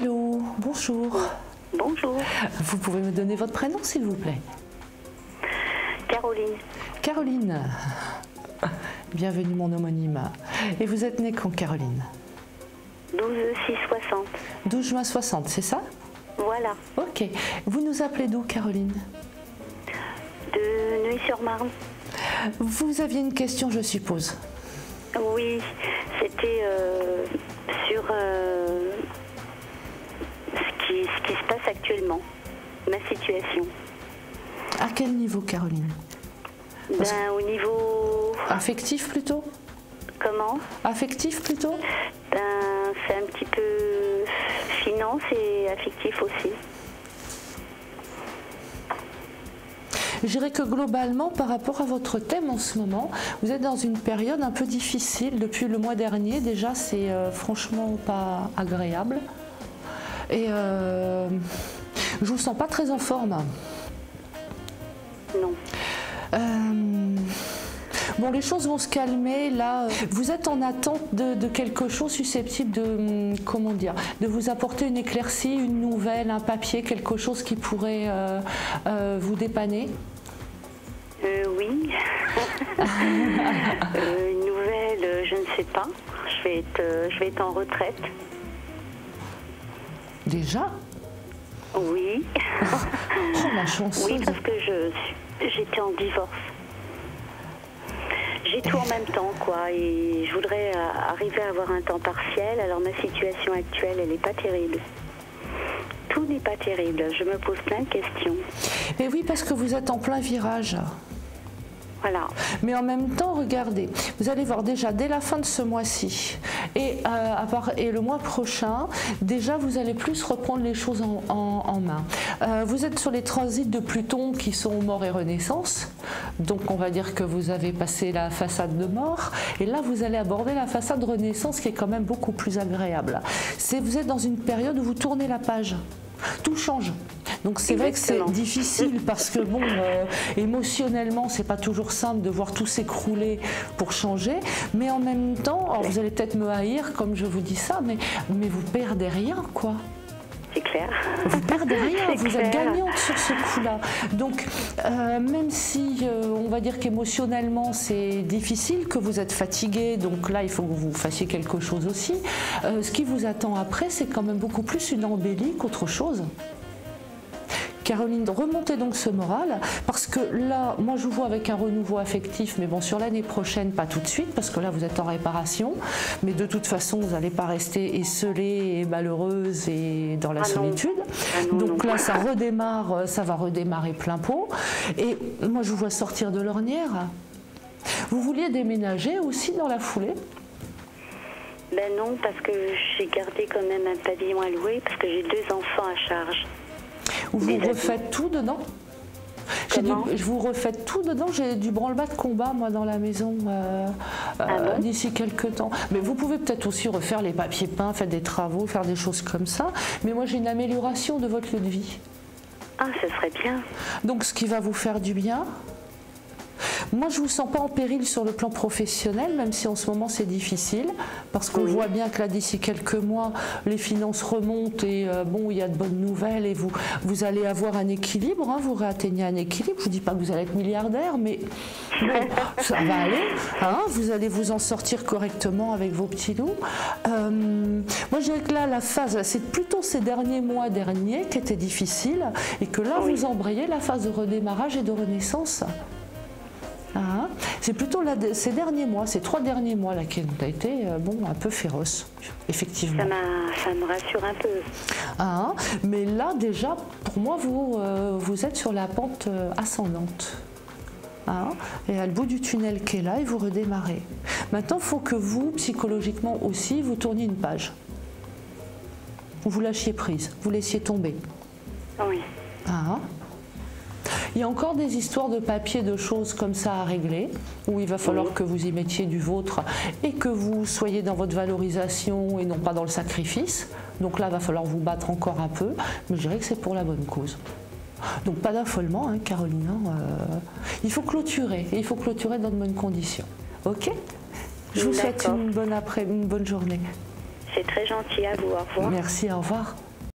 Allô, bonjour. Bonjour. Vous pouvez me donner votre prénom, s'il vous plaît? Caroline. Caroline. Bienvenue, mon homonyme. Et vous êtes née quand, Caroline? 12/6/60. 12 juin 60, c'est ça? Voilà. Ok. Vous nous appelez d'où, Caroline? De Neuilly-sur-Marne. Vous aviez une question, je suppose. Oui, c'était sur ce qui se passe actuellement, ma situation. À quel niveau, Caroline? Au niveau... Affectif, plutôt? Comment? Affectif, plutôt? C'est un petit peu finance et affectif aussi. Je dirais que globalement, par rapport à votre thème en ce moment, vous êtes dans une période un peu difficile. Depuis le mois dernier, déjà, c'est franchement pas agréable. Et je vous sens pas très en forme. Non. Bon, les choses vont se calmer. Là, vous êtes en attente de quelque chose susceptible de, comment dire, de vous apporter une éclaircie, une nouvelle, un papier, quelque chose qui pourrait vous dépanner. Oui. Une nouvelle, je ne sais pas. Je vais être en retraite. Déjà? Oui. Oh, la chanceuse. Oui, parce que j'étais en divorce. J'ai tout en même temps, quoi, et je voudrais arriver à avoir un temps partiel. Alors ma situation actuelle, elle n'est pas terrible. Tout n'est pas terrible. Je me pose plein de questions. Et oui, parce que vous êtes en plein virage. Voilà. Mais en même temps, regardez, vous allez voir déjà dès la fin de ce mois-ci et le mois prochain, déjà vous allez plus reprendre les choses en main. Vous êtes sur les transits de Pluton qui sont mort et renaissance, donc on va dire que vous avez passé la façade de mort et là vous allez aborder la façade de renaissance qui est quand même beaucoup plus agréable. Vous êtes dans une période où vous tournez la page. Tout change. Donc c'est vrai que c'est difficile parce que bon, émotionnellement, c'est pas toujours simple de voir tout s'écrouler pour changer, mais en même temps, alors vous allez peut-être me haïr comme je vous dis ça, mais vous perdez rien, quoi. C'est clair. Vous perdez rien, vous êtes gagnante sur ce coup-là. Donc, même si on va dire qu'émotionnellement c'est difficile, que vous êtes fatigué, donc là il faut que vous fassiez quelque chose aussi, ce qui vous attend après, c'est quand même beaucoup plus une embellie qu'autre chose. Caroline, remontez donc ce moral, parce que là, moi je vous vois avec un renouveau affectif, mais bon, sur l'année prochaine, pas tout de suite, parce que là vous êtes en réparation, mais de toute façon, vous n'allez pas rester esselée et malheureuse et dans la solitude. Donc là, ça redémarre, ça va redémarrer plein pot. Et moi je vous vois sortir de l'ornière. Vous vouliez déménager aussi dans la foulée? Ben non, parce que j'ai gardé quand même un pavillon à louer, parce que j'ai 2 enfants à charge. Vous refaites tout dedans? Je vous refais tout dedans. J'ai du branle-bas de combat, moi, dans la maison d'ici quelques temps. Mais vous pouvez peut-être aussi refaire les papiers peints, faire des travaux, faire des choses comme ça. Mais moi, j'ai une amélioration de votre lieu de vie. Ah, ce serait bien. Donc, ce qui va vous faire du bien. Moi, je ne vous sens pas en péril sur le plan professionnel, même si en ce moment c'est difficile, parce qu'on voit bien que là, d'ici quelques mois, les finances remontent et bon, il y a de bonnes nouvelles et vous allez avoir un équilibre, hein, vous réatteignez un équilibre. Je ne vous dis pas que vous allez être milliardaire, mais bon, ça va aller, hein, vous allez vous en sortir correctement avec vos petits loups. Moi, je dirais que là, la phase, c'est plutôt ces derniers mois derniers qui étaient difficiles et que là, vous embrayez la phase de redémarrage et de renaissance. C'est plutôt là, ces derniers mois, ces 3 derniers mois là qui ont été bon, un peu féroces, effectivement. Ça me rassure un peu. Mais là déjà, pour moi, vous êtes sur la pente ascendante. Et à le bout du tunnel qui est là, et vous redémarrez. Maintenant, il faut que vous, psychologiquement aussi, vous tourniez une page. Vous lâchiez prise, vous laissiez tomber. Oui. Il y a encore des histoires de papier, de choses comme ça à régler, où il va falloir que vous y mettiez du vôtre et que vous soyez dans votre valorisation et non pas dans le sacrifice. Donc là, il va falloir vous battre encore un peu, mais je dirais que c'est pour la bonne cause. Donc pas d'affolement, hein, Caroline. Il faut clôturer, et il faut clôturer dans de bonnes conditions. Ok? Je vous souhaite une bonne journée. C'est très gentil à vous, au revoir. Merci, au revoir.